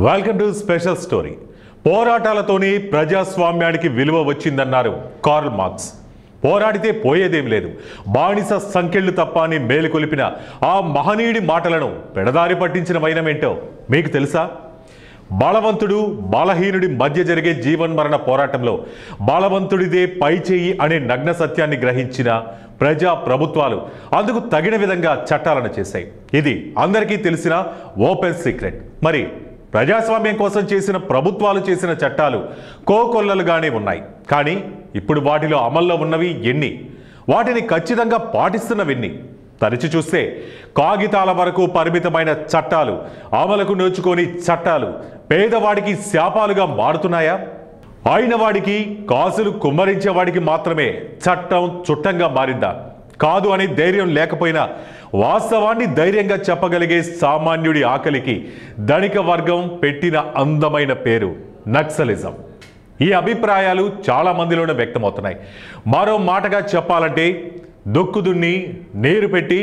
Welcome to special story. పోరాటాలతోనే ప్రజాస్వామ్యానికి విలువ వచ్చిందన్నారు కార్ల్ మార్క్స్. పోరాడితే పోయేదేం లేదు, బానిస సంకెళ్ళు తప్ప అని మేలుకొలిపిన ఆ మహనీయుడి మాటలను పెడదారి పట్టించిన వైనమేంటో మీకు తెలుసా? బలవంతుడు బలహీనుడి మధ్య జరిగే జీవన్మరణ పోరాటంలో బలవంతుడిదే పై చేయి అనే నగ్న సత్యాన్ని గ్రహించిన ప్రజా ప్రభుత్వాలు అందుకు తగిన విధంగా చట్టాలను చేశాయి. ఇది అందరికీ తెలిసిన ఓపెన్ సీక్రెట్. మరి ప్రజాస్వామ్యం కోసం చేసిన ప్రభుత్వాలు చేసిన చట్టాలు కోకొల్లలుగానే ఉన్నాయి. కానీ ఇప్పుడు వాటిలో అమల్లో ఉన్నవి ఎన్ని, వాటిని ఖచ్చితంగా పాటిస్తున్నవెన్ని? తరచి చూస్తే కాగితాల వరకు పరిమితమైన చట్టాలు, అమలుకు నోచుకొని చట్టాలు పేదవాడికి శాపాలుగా మారుతున్నాయా? అయిన వాడికి, కాసులు కుమ్మరించేవాడికి మాత్రమే చట్టం చుట్టంగా మారిందా? కాదు అని ధైర్యం లేకపోయినా వాస్తవాన్ని ధైర్యంగా చెప్పగలిగే సామాన్యుడి ఆకలికి ధనిక వర్గం పెట్టిన అందమైన పేరు నక్సలిజం. ఈ అభిప్రాయాలు చాలా మందిలోనే వ్యక్తమవుతున్నాయి. మరో మాటగా చెప్పాలంటే దొక్కుదున్ని నీరు పెట్టి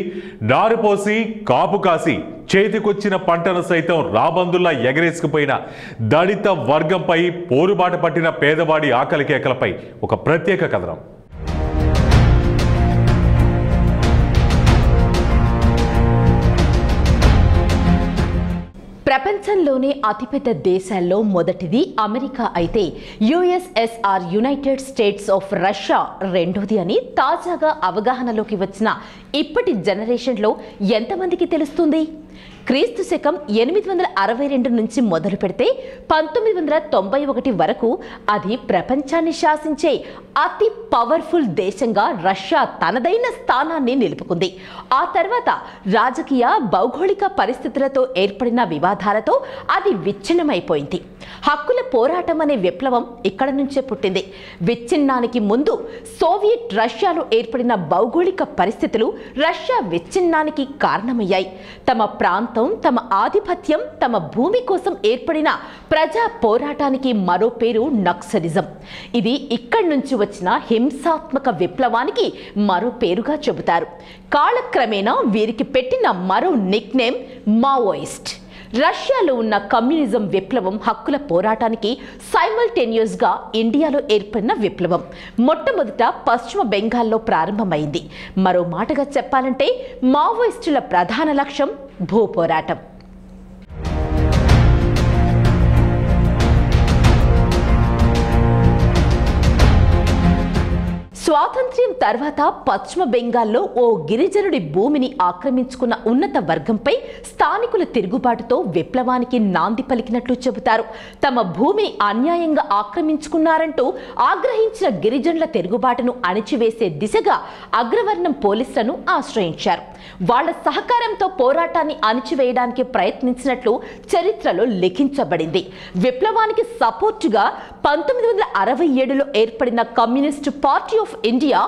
నారు పోసి కాపు కాసి చేతికొచ్చిన పంటను సైతం రాబందుల్లా ఎగరేసుకుపోయిన దళిత వర్గంపై పోరుబాట పట్టిన పేదవాడి ఆకలి కేకలపై ఒక ప్రత్యేక కథనం. ప్రపంచంలోనే అతిపెద్ద దేశాల్లో మొదటిది అమెరికా అయితే USSR United states of Russia రెండోది అని తాజాగా అవగాహనలోకి వచ్చిన ఇప్పటి జనరేషన్లో ఎంతమందికి తెలుస్తుంది? క్రీస్తు శకం 862 నుంచి మొదలు పెడితే 1991 వరకు అది ప్రపంచాన్ని శాసించే అతి పవర్ఫుల్ దేశంగా రష్యా తనదైన స్థానాన్ని నిలుపుకుంది. ఆ తర్వాత రాజకీయ భౌగోళిక పరిస్థితులతో ఏర్పడిన వివాదాలతో అది విచ్ఛిన్నమైపోయింది. హక్కుల పోరాటం అనే విప్లవం ఇక్కడ నుంచే పుట్టింది. విచ్ఛిన్నానికి ముందు సోవియట్ రష్యాలో ఏర్పడిన భౌగోళిక పరిస్థితులు రష్యా విచ్ఛిన్నానికి కారణమయ్యాయి. తమ ప్రాంతం, తమ ఆధిపత్యం, తమ భూమి కోసం ఏర్పడిన ప్రజా పోరాటానికి మరో పేరు నక్సలిజం. ఇది ఇక్కడి నుంచి వచ్చిన హింసాత్మక విప్లవానికి మరో పేరుగా చెబుతారు. కాలక్రమేణా వీరికి పెట్టిన మరో నిక్ నేమ్ మావోయిస్ట్. రష్యాలో ఉన్న కమ్యూనిజం విప్లవం హక్కుల పోరాటానికి సైమల్టేనియస్ గా ఇండియాలో ఏర్పడిన విప్లవం. మొట్టమొదట పశ్చిమ బెంగాల్లో ప్రారంభమైంది. మరో మాటగా చెప్పాలంటే మావోయిస్టుల ప్రధాన లక్ష్యం భూ పోరాటం. స్వాతంత్ర్యం తర్వాత పశ్చిమ బెంగాల్లో ఓ గిరిజనుడి భూమిని ఆక్రమించుకున్న ఉన్నత వర్గంపై స్థానికుల తిరుగుబాటుతో విప్లవానికి నాంది పలికినట్లు చెబుతారు. తమ భూమిని అన్యాయంగా ఆక్రమించుకున్నారంటూ ఆగ్రహించిన గిరిజనుల తిరుగుబాటును అణిచివేసే దిశగా అగ్రవర్ణం పోలీసులను ఆశ్రయించారు. వాళ్ల సహకారంతో పోరాటాన్ని అణిచివేయడానికి ప్రయత్నించినట్లు చరిత్రలో లిఖించబడింది. విప్లవానికి సపోర్టుగా 1967లో ఏర్పడిన communist party of India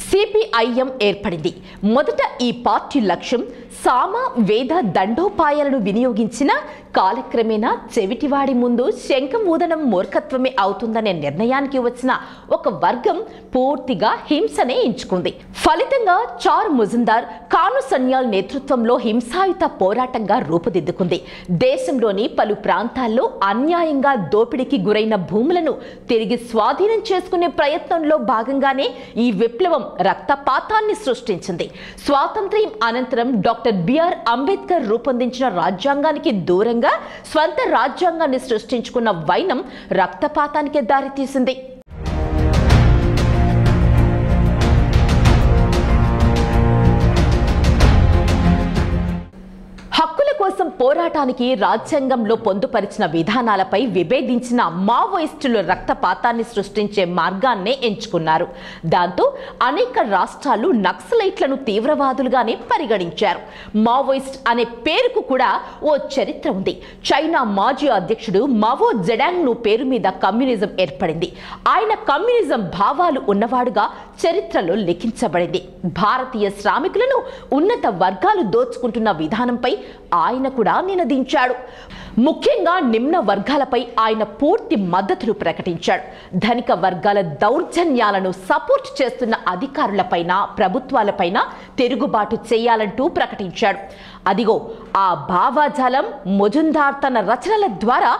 CPIM ఏర్పడింది. మొదట ఈ పార్టీ లక్ష్యం సామ వేద దండోపాయాలను వినియోగించిన కాలక్రమేణా చెవిటివాడి ముందు శంఖం ఊదడం మూర్ఖత్వమే అవుతుందనే నిర్ణయానికి వచ్చిన ఒక వర్గం పూర్తిగా హింసనే ఎంచుకుంది. ఫలితంగా చార్ ముజుందార్, కాను సన్యాల్ నేతృత్వంలో హింసాయుత పోరాటంగా రూపుదిద్దుకుంది. దేశంలోని పలు ప్రాంతాల్లో అన్యాయంగా దోపిడీకి గురైన భూములను తిరిగి స్వాధీనం చేసుకునే ప్రయత్నంలో భాగంగానే ఈ విప్లవం రక్తపాతాన్ని సృష్టించింది. స్వాతంత్ర్యం అనంతరం డాక్టర్ బిఆర్ అంబేద్కర్ రూపొందించిన రాజ్యాంగానికి దూరంగా స్వంత రాజ్యాంగాన్ని సృష్టించుకున్న వైనం రక్తపాతానికి దారితీసింది. హక్కుల కోసం పోరాటానికి రాజ్యాంగంలో పొందుపరిచిన విధానాలపై విభేదించిన మావోయిస్టులు రక్తపాతాన్ని సృష్టించే మార్గాన్నే ఎంచుకున్నారు. దాంతో అనేక రాష్ట్రాలు నక్సలైట్లను తీవ్రవాదులుగానే పరిగణించారు. మావోయిస్ట్ అనే పేరుకు కూడా ఓ చరిత్ర ఉంది. చైనా మాజీ అధ్యక్షుడు మావో జెడాంగ్ పేరు మీద కమ్యూనిజం ఏర్పడింది. ఆయన కమ్యూనిజం భావాలు ఉన్నవాడుగా చరిత్రలో లిఖించబడింది. భారతీయ శ్రామికులను ఉన్నత వర్గాలు దోచుకుంటున్న విధానంపై ఆయన కూడా నినదించాడు. ముఖ్యంగా నిమ్న వర్గాలపై ఆయన పూర్తి మద్దతును ప్రకటించాడు. ధనిక వర్గాల దౌర్జన్యాలను సపోర్ట్ చేస్తున్న అధికారులపైన, ప్రభుత్వాలపైన తిరుగుబాటు చేయాలంటూ ప్రకటించాడు. అదిగో ఆ భావాజాలం మొజుందార్ తన రచనల ద్వారా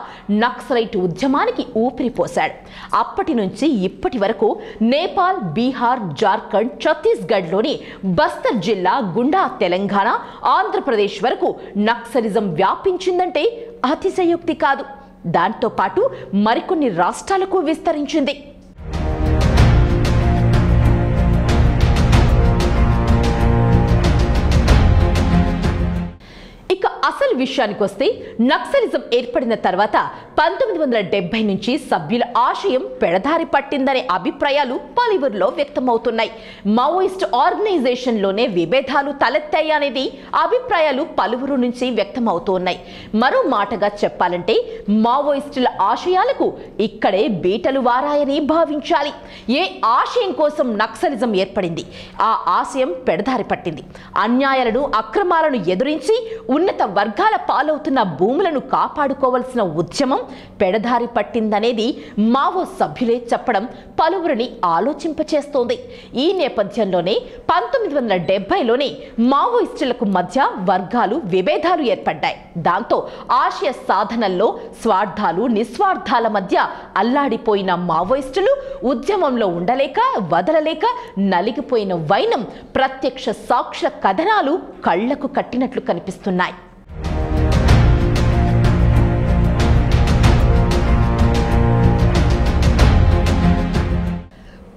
నక్సలైట్ ఉద్యమానికి ఊపిరిపోశాడు. అప్పటి నుంచి ఇప్పటి వరకు నేపాల్, బీహార్, జార్ఖండ్, ఛత్తీస్గఢ్లోని బస్తర్ జిల్లా గుండా తెలంగాణ, ఆంధ్రప్రదేశ్ వరకు నక్సలిజం వ్యాపించిందంటే అతిశయోక్తి కాదు. దాంతో పాటు మరికొన్ని రాష్ట్రాలకు విస్తరించింది. అసలు విషయానికి వస్తే నక్సలిజం ఏర్పడిన తర్వాత 1970 నుంచి సభ్యుల ఆశయం పెడదారి పట్టిందనే అభిప్రాయాలు పలువురిలో వ్యక్తమవుతున్నాయి. మావోయిస్ట్ ఆర్గనైజేషన్లోనే విభేదాలు తలెత్తాయనేది అభిప్రాయాలు పలువురు నుంచి వ్యక్తమవుతున్నాయి. మరో మాటగా చెప్పాలంటే మావోయిస్టుల ఆశయాలకు ఇక్కడే బీటలు వారాయని భావించాలి. ఏ ఆశయం కోసం నక్సలిజం ఏర్పడింది, ఆ ఆశయం పెడదారి పట్టింది. అన్యాయాలను, అక్రమాలను ఎదురించి ఉన్నత వర్గాల పాలవుతున్న భూములను కాపాడుకోవాల్సిన ఉద్యమం పెడదారి పట్టిందనేది మావో సభ్యులే చెప్పడం పలువురిని ఆలోచింపచేస్తోంది. ఈ నేపథ్యంలోనే 1970లోనే మావోయిస్టులకు మధ్య వర్గాలు విభేదాలు ఏర్పడ్డాయి. దాంతో ఆశయ సాధనల్లో స్వార్థాలు, నిస్వార్థాల మధ్య అల్లాడిపోయిన మావోయిస్టులు ఉద్యమంలో ఉండలేక, వదలలేక నలిగిపోయిన వైనం ప్రత్యక్ష సాక్ష్య కథనాలు కళ్లకు కట్టినట్లు కనిపిస్తున్నాయి.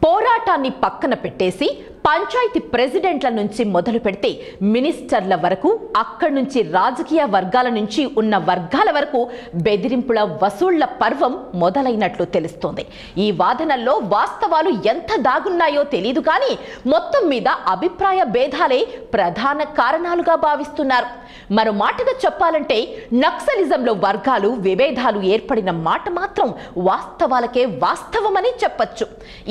పోరాటాన్ని పక్కన పెట్టేసి పంచాయతీ ప్రెసిడెంట్ల నుంచి మొదలు పెడితే మినిస్టర్ల వరకు, అక్కడి నుంచి రాజకీయ వర్గాల నుంచి ఉన్న వర్గాల వరకు బెదిరింపుల, వసూళ్ల పర్వం మొదలైనట్లు తెలుస్తోంది. ఈ వాదనల్లో వాస్తవాలు ఎంత దాగున్నాయో తెలియదు కానీ మొత్తం మీద అభిప్రాయ భేదాలే ప్రధాన కారణాలుగా భావిస్తున్నారు. మరో మాటగా చెప్పాలంటే నక్సలిజంలో వర్గాలు, విభేదాలు ఏర్పడిన మాట మాత్రం వాస్తవాలకే వాస్తవమని చెప్పచ్చు.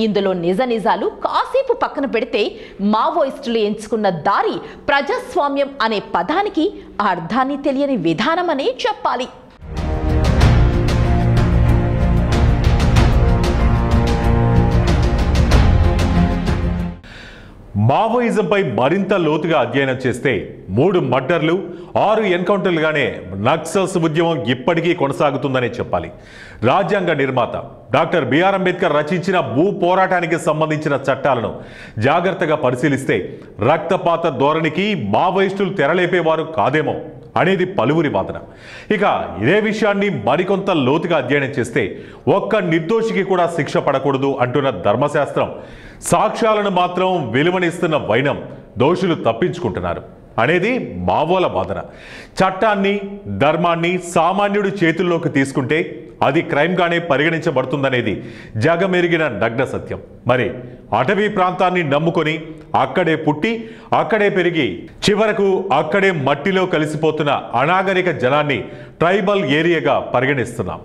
ఇందులో నిజ నిజాలు కాసేపు పక్కన పెడితే మావోయిస్టులు ఎంచుకున్న దారి ప్రజాస్వామ్యం అనే పదానికి అర్థాన్ని తెలియని విధానమనే చెప్పాలి. మావోయిజంపై మరింత లోతుగా అధ్యయనం చేస్తే 3 మర్డర్లు, 6 ఎన్కౌంటర్లుగానే నక్సల్స్ ఉద్యమం ఇప్పటికీ కొనసాగుతుందనే చెప్పాలి. రాజ్యాంగ నిర్మాత డాక్టర్ బిఆర్ అంబేద్కర్ రచించిన భూ పోరాటానికి సంబంధించిన చట్టాలను జాగ్రత్తగా పరిశీలిస్తే రక్తపాత ధోరణికి మావోయిస్టులు తెరలేపేవారు కాదేమో అనేది పలువురి వాదన. ఇక ఇదే విషయాన్ని మరికొంత లోతుగా అధ్యయనం చేస్తే ఒక్క నిర్దోషికి కూడా శిక్ష పడకూడదు అంటున్న ధర్మశాస్త్రం సాక్ష్యాలను మాత్రం విలువనిస్తున్న వైనం దోషులు తప్పించుకుంటున్నారు అనేది మావోల వాదన. చట్టాన్ని, ధర్మాన్ని సామాన్యుడి చేతుల్లోకి తీసుకుంటే అది క్రైమ్గానే పరిగణించబడుతుందనేది జగమెరిగిన నగ్న సత్యం. మరి అటవీ ప్రాంతాన్ని నమ్ముకొని అక్కడే పుట్టి అక్కడే పెరిగి చివరకు అక్కడే మట్టిలో కలిసిపోతున్న అనాగరిక జనాన్ని ట్రైబల్ ఏరియాగా పరిగణిస్తున్నాం.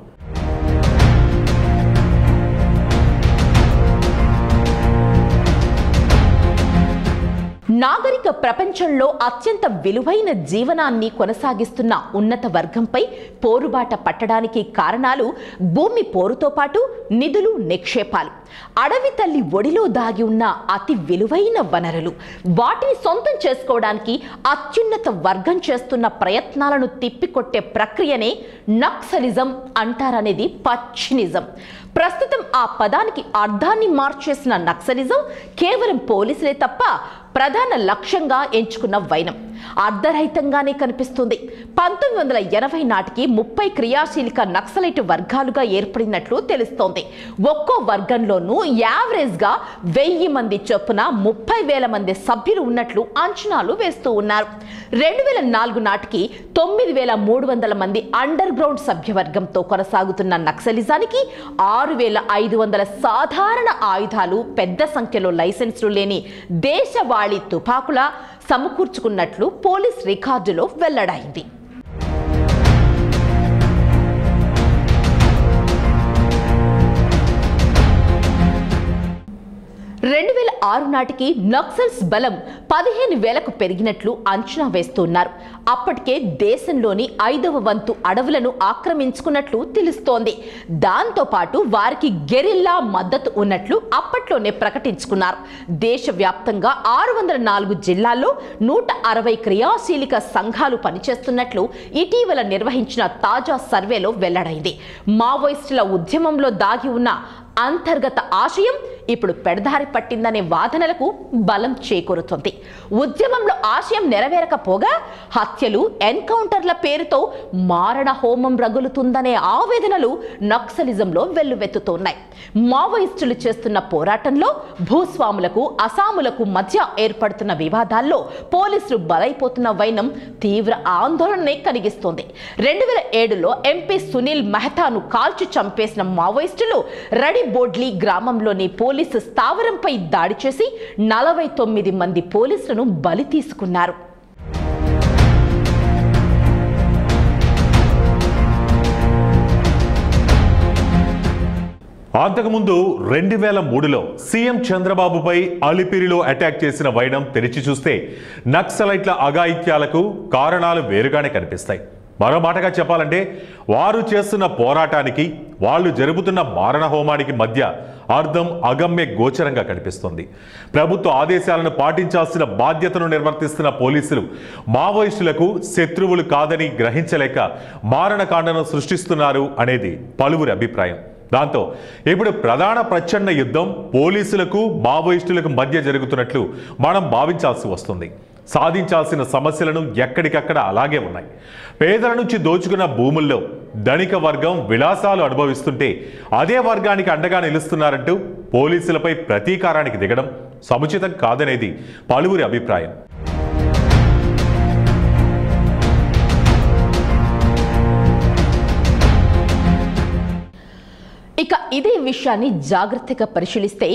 నాగరిక ప్రపంచంలో అత్యంత విలువైన జీవనాన్ని కొనసాగిస్తున్న ఉన్నత వర్గంపై పోరుబాట పట్టడానికి కారణాలు భూమి పోరుతో పాటు నిధులు, నిక్షేపాలు, అడవి తల్లి ఒడిలో దాగి ఉన్న అతి విలువైన వనరులు, వాటిని సొంతం చేసుకోవడానికి అత్యున్నత వర్గం చేస్తున్న ప్రయత్నాలను తిప్పికొట్టే ప్రక్రియనే నక్సలిజం అంటారనేది పచ్చి నిజం. ప్రస్తుతం ఆ పదానికి అర్థాన్ని మార్చేసిన నక్సలిజం కేవలం పోలీసులే తప్ప ప్రధాన లక్ష్యంగా ఎంచుకున్న వైనం అర్ధరహితంగానే కనిపిస్తుంది. 1980 నాటికి 30 క్రియాశీలక నక్సలైట్ వర్గాలుగా ఏర్పడినట్లు తెలుస్తోంది. ఒక్కో వర్గంలోనూ యావరేజ్గా 1000 మంది చొప్పున 30,000 మంది సభ్యులు ఉన్నట్లు అంచనాలు వేస్తూ ఉన్నారు. 2004 నాటికి 9,300 మంది అండర్ గ్రౌండ్ సభ్యవర్గంతో కొనసాగుతున్న నక్సలిజానికి 6,500 సాధారణ ఆయుధాలు, పెద్ద సంఖ్యలో లైసెన్సులు లేని దేశవాళీ తుపాకుల సమకూర్చుకున్నట్లు పోలీస్ రికార్డులో వెల్లడైంది. 2006 2006 నాటికి నక్సల్స్ బలం 15,000కు పెరిగినట్లు అంచనా వేస్తున్నారు. అప్పటికే దేశంలోని 5వ వంతు అడవులను ఆక్రమించుకున్నట్లు తెలుస్తోంది. దాంతో పాటు వారికి గెరిల్లా మద్దతు ఉన్నట్లు అప్పట్లోనే ప్రకటించుకున్నారు. దేశవ్యాప్తంగా 604 జిల్లాల్లో 160 క్రియాశీలక సంఘాలు పనిచేస్తున్నట్లు ఇటీవల నిర్వహించిన తాజా సర్వేలో వెల్లడైంది. మావోయిస్టుల ఉద్యమంలో దాగి ఉన్న అంతర్గత ఆశయం ఇప్పుడు పెడదారి పట్టిందనే వాదనలకు బలం చేకూరుతుంది. ఉద్యమంలో ఆశయం నెరవేరకపోగా హత్యలు, ఎన్కౌంటర్ల పేరుతో మారణ హోమం రగులుతుందనే ఆవేదనలు నక్సలిజంలో వెల్లువెత్తుతున్నాయి. మావోయిస్టులు చేస్తున్న పోరాటంలో భూస్వాములకు, అసాములకు మధ్య ఏర్పడుతున్న వివాదాల్లో పోలీసులు బలైపోతున్న వైనం తీవ్ర ఆందోళననే కలిగిస్తోంది. 2007లో ఎంపీ సునీల్ మెహతాను కాల్చి చంపేసిన మావోయిస్టులు రడిబోడ్లీ గ్రామంలోని పోలీసు స్థావరంపై దాడి చేసి 49 మంది పోలీసులను బలి తీసుకున్నారు. అంతకుముందు 2003లో సీఎం చంద్రబాబుపై అలిపిరిలో అటాక్ చేసిన వైనం తెరిచి చూస్తే నక్సలైట్ల అఘాయిత్యాలకు కారణాలు వేరుగానే కనిపిస్తాయి. మరో మాటగా చెప్పాలంటే వారు చేస్తున్న పోరాటానికి, వాళ్ళు జరుపుతున్న మారణ హోమానికి మధ్య అర్థం అగమ్య గోచరంగా కనిపిస్తుంది. ప్రభుత్వ ఆదేశాలను పాటించాల్సిన బాధ్యతను నిర్వర్తిస్తున్న పోలీసులు మావోయిస్టులకు శత్రువులు కాదని గ్రహించలేక మారణకాండను సృష్టిస్తున్నారు అనేది పలువురి అభిప్రాయం. దాంతో ఇప్పుడు ప్రధాన ప్రచ్ఛన్న యుద్ధం పోలీసులకు, మావోయిస్టులకు మధ్య జరుగుతున్నట్లు మనం భావించాల్సి వస్తుంది. సాధించాల్సిన సమస్యలను ఎక్కడికక్కడ అలాగే ఉన్నాయి. పేదల నుంచి దోచుకున్న భూముల్లో ధనిక వర్గం విలాసాలు అనుభవిస్తుంటే అదే వర్గానికి అండగా నిలుస్తున్నారంటూ పోలీసులపై ప్రతీకారానికి దిగడం సముచితం కాదనేది పలువురి అభిప్రాయం. ఇక ఇదే విషయాన్ని జాగ్రత్తగా పరిశీలిస్తే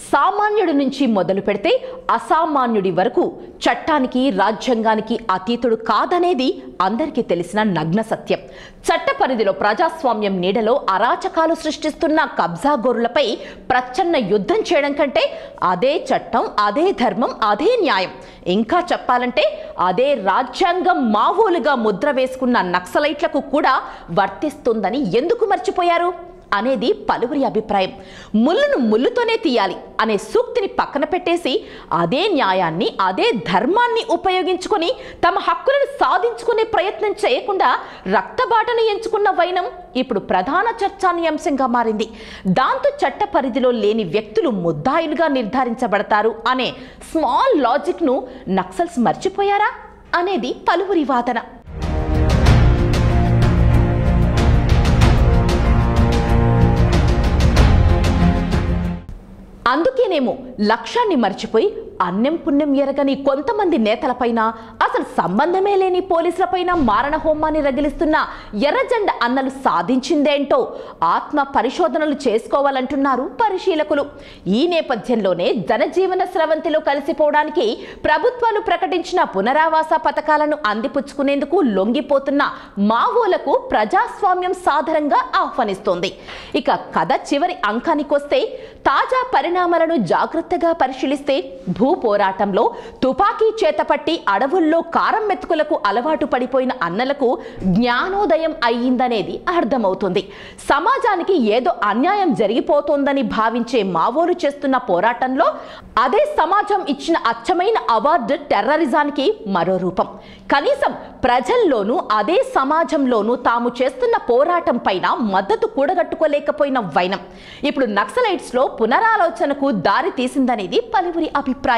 సామాన్యుడి నుంచి మొదలు పెడితే అసామాన్యుడి వరకు చట్టానికి, రాజ్యాంగానికి అతీతుడు కాదనేది అందరికీ తెలిసిన నగ్న సత్యం. చట్ట పరిధిలో ప్రజాస్వామ్యం నీడలో అరాచకాలు సృష్టిస్తున్న కబ్జాగోరులపై ప్రచ్ఛన్న యుద్ధం చేయడం కంటే అదే చట్టం, అదే ధర్మం, అదే న్యాయం, ఇంకా చెప్పాలంటే అదే రాజ్యాంగం మావోలుగా ముద్ర వేసుకున్న నక్సలైట్లకు కూడా వర్తిస్తుందని ఎందుకు మర్చిపోయారు అనేది పలువురి అభిప్రాయం. ముళ్ళును ముళ్ళుతోనే తీయాలి అనే సూక్తిని పక్కన పెట్టేసి అదే న్యాయాన్ని, అదే ధర్మాన్ని ఉపయోగించుకొని తమ హక్కులను సాధించుకునే ప్రయత్నం చేయకుండా రక్తబాటను ఎంచుకున్న వైనం ఇప్పుడు ప్రధాన చర్చానీయాంశంగా మారింది. దాంతో చట్ట పరిధిలో లేని వ్యక్తులు ముద్దాయిలుగా నిర్ధారించబడతారు అనే స్మాల్ లాజిక్ను నక్సల్స్ మర్చిపోయారా అనేది పలువురి వాదన. అందుకేనేమో లక్ష్యాన్ని మర్చిపోయి అన్నం పుణ్యం ఎరగని కొంతమంది నేతలపైన, అసలు సంబంధమే లేని పోలీసులపైన మారణ హోమాన్ని రగిలిస్తున్న ఎర్రజెండ అన్నలు సాధించిందేంటో ఆత్మ పరిశోధనలు చేసుకోవాలంటున్నారు పరిశీలకులు. ఈ నేపథ్యంలోనే జనజీవన స్రవంతిలో కలిసిపోవడానికి ప్రభుత్వాలు ప్రకటించిన పునరావాస పథకాలను అందిపుచ్చుకునేందుకు లొంగిపోతున్న మావోలకు ప్రజాస్వామ్యం సాధారణంగా ఆహ్వానిస్తోంది. ఇక కథ చివరి అంకానికొస్తే తాజా పరిణామాలను జాగ్రత్తగా పరిశీలిస్తే భూ పోరాటంలో తుపాకీ చేతపట్టి అడవుల్లో కారం మెతుకులకు అలవాటు పడిపోయిన అన్నలకు జ్ఞానోదయం అయ్యిందనేది అర్థమవుతుంది. సమాజానికి ఏదో అన్యాయం జరిగిపోతోందని భావించే మావోలు చేస్తున్న పోరాటంలో అదే సమాజం ఇచ్చిన అచ్చమైన అవార్డు టెర్రరిజానికి మరో రూపం. కనీసం ప్రజల్లోనూ అదే సమాజంలోనూ తాము చేస్తున్న పోరాటం పైన మద్దతు కూడగట్టుకోలేకపోయిన వైనం ఇప్పుడు నక్సలైట్స్ లో పునరాలోచనకు దారి తీసిందనేది పలువురి అభిప్రాయం.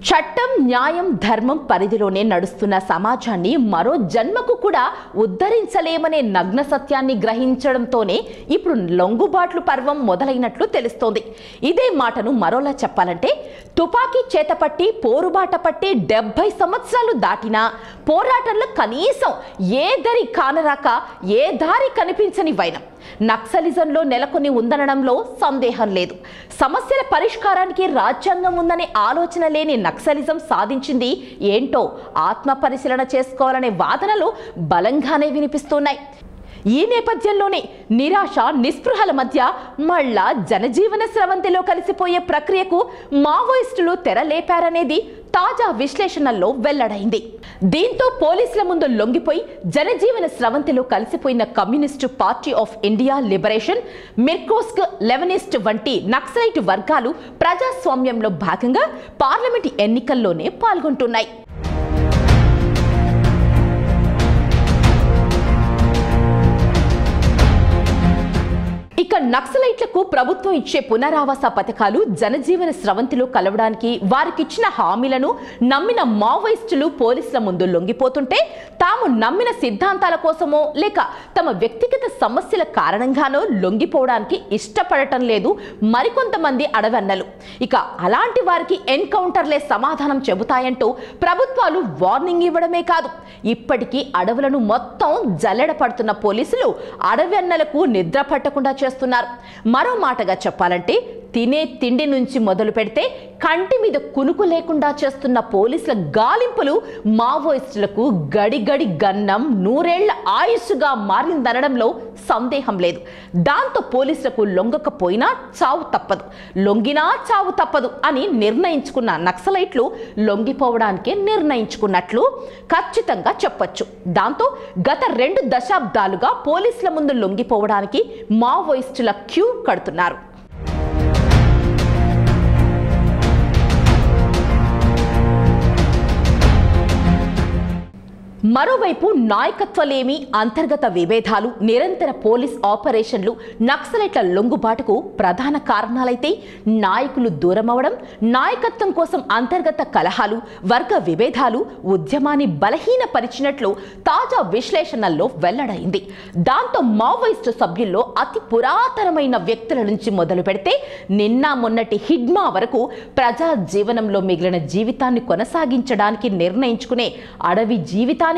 చట్టం, న్యాయం, ధర్మం పరిధిలోనే నడుస్తున్న సమాజాన్ని మరో జన్మకు కూడా ఉద్ధరించలేమనే నగ్న సత్యాన్ని గ్రహించడంతోనే ఇప్పుడు లొంగుబాట్లు పర్వం మొదలైనట్లు తెలుస్తోంది. ఇదే మాటను మరోలా చెప్పాలంటే తుపాకీ చేతపట్టి పోరుబాట పట్టి 70 సంవత్సరాలు దాటినా పోరాటంలో కనీసం ఏ దరి కానరాక ఏ దారి కనిపించని వైనం. నక్సలిజంలో నెలకొని ఉందనడంలో సందేహం లేదు. సమస్యల పరిష్కారానికి రాజ్యాంగం ఉందనే ఆలోచన లేని నక్సలిజం సాధించింది ఏంటో ఆత్మ పరిశీలన చేసుకోవాలనే వాదనలు బలంగానే వినిపిస్తున్నాయి. ఈ నేపథ్యంలోనే నిరాశ నిస్పృహల మధ్య మళ్ళా జనజీవన స్రవంతిలో కలిసిపోయే ప్రక్రియకు మావోయిస్టులు తెరలేపారనేది తాజా విశ్లేషణల్లో వెల్లడైంది. దీంతో పోలీసుల ముందు లొంగిపోయి జనజీవన స్రవంతిలో కలిసిపోయిన communist party of India liberation, మిర్కోస్క్, లెవెనిస్ట్ వంటి నక్సలైట్ వర్గాలు ప్రజాస్వామ్యంలో భాగంగా పార్లమెంటు ఎన్నికల్లోనే పాల్గొంటున్నాయి. ఇక నక్సలైట్లకు ప్రభుత్వం ఇచ్చే పునరావాస పథకాలు జనజీవన స్రవంతిలో కలవడానికి వారికిచ్చిన హామీలను నమ్మిన మావోయిస్టులు పోలీసుల ముందు లొంగిపోతుంటే తాము నమ్మిన సిద్ధాంతాల కోసమో లేక తమ వ్యక్తిగత సమస్యల కారణంగానో లొంగిపోవడానికి ఇష్టపడటం లేదు మరికొంతమంది అడవన్నలు. ఇక అలాంటి వారికి ఎన్కౌంటర్లే సమాధానం చెబుతాయంటూ ప్రభుత్వాలు వార్నింగ్ ఇవ్వడమే కాదు, ఇప్పటికీ అడవులను మొత్తం జల్లెడ పడుతున్న పోలీసులు అడవన్నలకు నిద్ర పట్టకుండా చేస్తున్నారు. మరో మాటగా చెప్పాలంటే తినే తిండి నుంచి మొదలు పెడితే కంటి మీద కునుకు లేకుండా చేస్తున్న పోలీసుల గాలింపులు మావోయిస్టులకు గడిగడి గన్నం నూరేళ్ల ఆయుస్సుగా మారిందనడంలో సందేహం లేదు. దాంతో పోలీసులకు లొంగకపోయినా చావు తప్పదు, లొంగినా చావు తప్పదు అని నిర్ణయించుకున్న నక్సలైట్లు లొంగిపోవడానికే నిర్ణయించుకున్నట్లు ఖచ్చితంగా చెప్పొచ్చు. దాంతో గత 2 దశాబ్దాలుగా పోలీసుల ముందు లొంగిపోవడానికి మావోయిస్టుల క్యూ కడుతున్నారు. మరోవైపు నాయకత్వలేమి, అంతర్గత విభేదాలు, నిరంతర పోలీస్ ఆపరేషన్లు నక్సలైట్ల లొంగుబాటుకు ప్రధాన కారణాలైతే నాయకులు దూరమవడం, నాయకత్వం కోసం అంతర్గత కలహాలు, వర్గ విభేదాలు ఉద్యమాన్ని బలహీనపరిచినట్లు తాజా విశ్లేషణల్లో వెల్లడైంది. దాంతో మావోయిస్టు సభ్యుల్లో అతి పురాతనమైన వ్యక్తుల నుంచి మొదలు పెడితే నిన్న మొన్నటి హిడ్మా వరకు ప్రజా జీవనంలో మిగిలిన జీవితాన్ని కొనసాగించడానికి నిర్ణయించుకునే అడవి జీవితానికి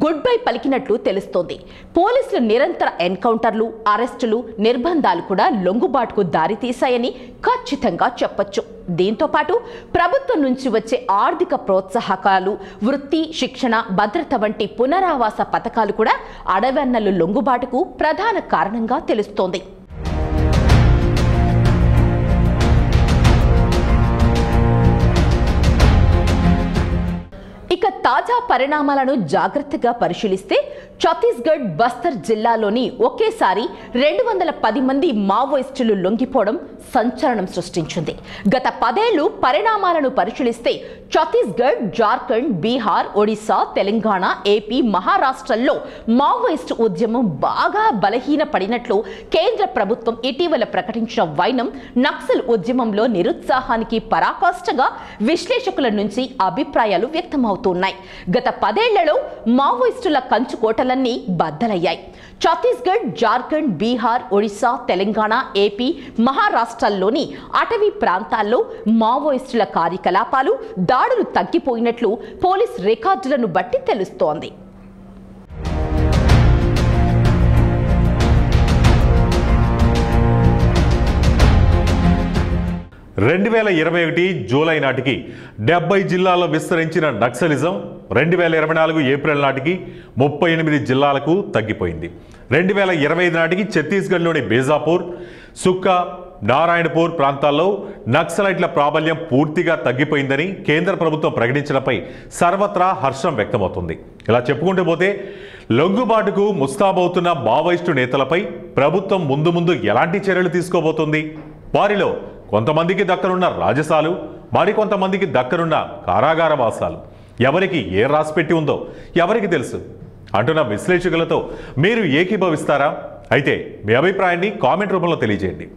గుడ్ బై పలికినట్లు తెలుస్తోంది. పోలీసుల నిరంతర ఎన్కౌంటర్లు, అరెస్టులు, నిర్బంధాలు కూడా లొంగుబాటుకు దారితీశాయని ఖచ్చితంగా చెప్పొచ్చు. దీంతో పాటు ప్రభుత్వం నుంచి వచ్చే ఆర్థిక ప్రోత్సాహకాలు, వృత్తి, శిక్షణ, భద్రత వంటి పునరావాస పథకాలు కూడా అడవన్నలు లొంగుబాటుకు ప్రధాన కారణంగా తెలుస్తోంది. ఇక తాజా పరిణామాలను జాగ్రత్తగా పరిశీలిస్తే ఛత్తీస్గఢ్, బస్తర్ జిల్లాలోని ఒకేసారి 210 మంది మావోయిస్టులు లొంగిపోవడం సంచలనం సృష్టించింది. గత 10 ఏళ్లు పరిణామాలను పరిశీలిస్తే ఛత్తీస్గఢ్, జార్ఖండ్, బీహార్, ఒడిశా, తెలంగాణ, ఏపీ, మహారాష్ట్రల్లో మావోయిస్టు ఉద్యమం బాగా బలహీనపడినట్లు కేంద్ర ప్రభుత్వం ఇటీవల ప్రకటించిన వైనం నక్సల్ ఉద్యమంలో నిరుత్సాహానికి పరాకాష్ఠగా విశ్లేషకుల నుంచి అభిప్రాయాలు వ్యక్తమవుతున్నాయి. గత 10 ఏళ్లలో మావోయిస్టుల కంచుకోటలన్నీ బద్దలయ్యాయి. ఛత్తీస్గఢ్, జార్ఖండ్, బీహార్, ఒడిశా, తెలంగాణ, ఏపీ, మహారాష్ట్రల్లోని అటవీ ప్రాంతాల్లో మావోయిస్టుల కార్యకలాపాలు, దాడులు తగ్గిపోయినట్లు పోలీస్ రికార్డులను బట్టి తెలుస్తోంది. రెండు 2021 జూలై నాటికి 70 జిల్లాల్లో విస్తరించిన నక్సలిజం 2024 ఏప్రిల్ నాటికి 38 జిల్లాలకు తగ్గిపోయింది. 2025 నాటికి ఛత్తీస్గఢ్లోని బీజాపూర్, సుక్కా, నారాయణపూర్ ప్రాంతాల్లో నక్సలైట్ల ప్రాబల్యం పూర్తిగా తగ్గిపోయిందని కేంద్ర ప్రభుత్వం ప్రకటించడంపై సర్వత్రా హర్షం వ్యక్తమవుతుంది. ఇలా చెప్పుకుంటూ పోతే లొంగుబాటుకు ముస్తాబవుతున్న మావోయిస్టు నేతలపై ప్రభుత్వం ముందు ఎలాంటి చర్యలు తీసుకోబోతుంది? వారిలో కొంతమందికి దక్కనున్న రాజసాలు, మరికొంతమందికి దక్కనున్న కారాగార వాసాలు ఎవరికి ఏ రాసిపెట్టి ఉందో ఎవరికి తెలుసు అంటున్న విశ్లేషకులతో మీరు ఏకీభవిస్తారా? అయితే మీ అభిప్రాయాన్ని కామెంట్ రూపంలో తెలియజేయండి.